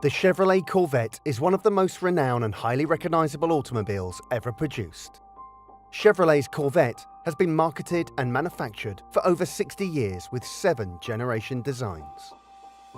The Chevrolet Corvette is one of the most renowned and highly recognizable automobiles ever produced. Chevrolet's Corvette has been marketed and manufactured for over 60 years with 7 generation designs.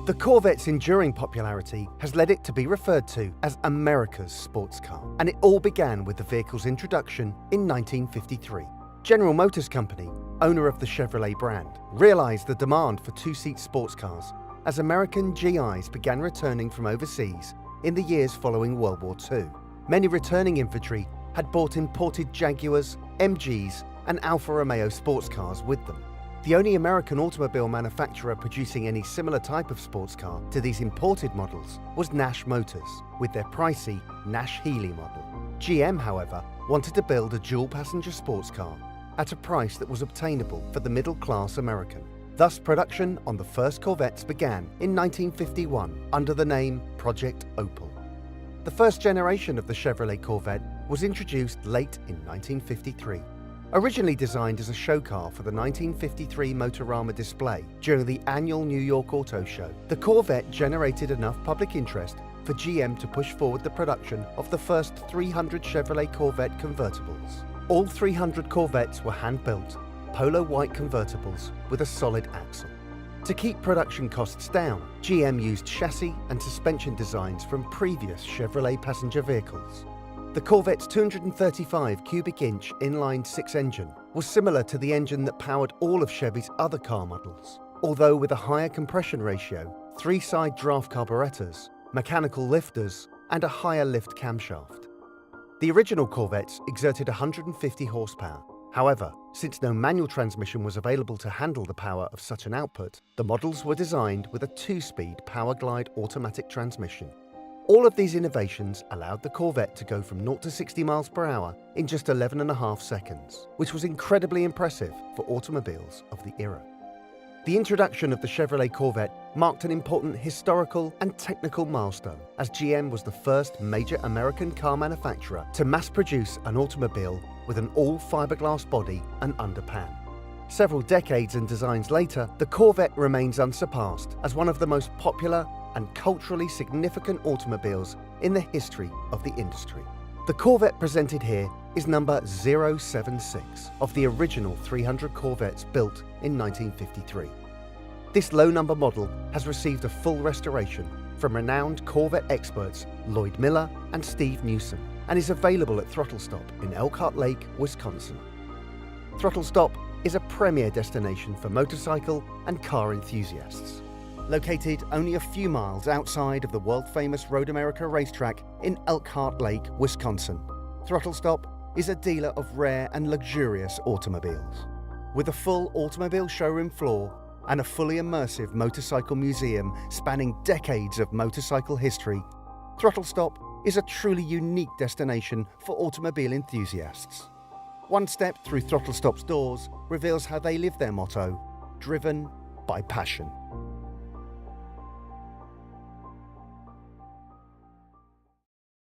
The Corvette's enduring popularity has led it to be referred to as America's sports car, and it all began with the vehicle's introduction in 1953. General Motors Company, owner of the Chevrolet brand, realized the demand for two-seat sports cars as American GIs began returning from overseas in the years following World War II. Many returning infantry had bought imported Jaguars, MGs, and Alfa Romeo sports cars with them. The only American automobile manufacturer producing any similar type of sports car to these imported models was Nash Motors, with their pricey Nash Healey model. GM, however, wanted to build a dual-passenger sports car at a price that was obtainable for the middle-class American. Thus, production on the first Corvettes began in 1951 under the name Project Opal. The first generation of the Chevrolet Corvette was introduced late in 1953. Originally designed as a show car for the 1953 Motorama display during the annual New York Auto Show, the Corvette generated enough public interest for GM to push forward the production of the first 300 Chevrolet Corvette convertibles. All 300 Corvettes were hand-built, polo white convertibles with a solid axle. To keep production costs down, GM used chassis and suspension designs from previous Chevrolet passenger vehicles. The Corvette's 235 cubic inch inline-six engine was similar to the engine that powered all of Chevy's other car models, although with a higher compression ratio, 3-side draft carburetors, mechanical lifters, and a higher lift camshaft. The original Corvettes exerted 150 horsepower. However, since no manual transmission was available to handle the power of such an output, the models were designed with a 2-speed Powerglide automatic transmission. All of these innovations allowed the Corvette to go from 0 to 60 miles per hour in just 11.5 seconds, which was incredibly impressive for automobiles of the era. The introduction of the Chevrolet Corvette marked an important historical and technical milestone, as GM was the first major American car manufacturer to mass-produce an automobile with an all-fiberglass body and underpan. Several decades and designs later, the Corvette remains unsurpassed as one of the most popular and culturally significant automobiles in the history of the industry. The Corvette presented here is number 076 of the original 300 Corvettes built in 1953. This low-number model has received a full restoration from renowned Corvette experts Lloyd and Steve Newsom, and is available at Throttlestop in Elkhart Lake, Wisconsin. Throttlestop is a premier destination for motorcycle and car enthusiasts. Located only a few miles outside of the world-famous Road America racetrack in Elkhart Lake, Wisconsin, Throttlestop is a dealer of rare and luxurious automobiles. With a full automobile showroom floor and a fully immersive motorcycle museum spanning decades of motorcycle history, Throttlestop is a truly unique destination for automobile enthusiasts. One step through Throttlestop's doors reveals how they live their motto, driven by passion.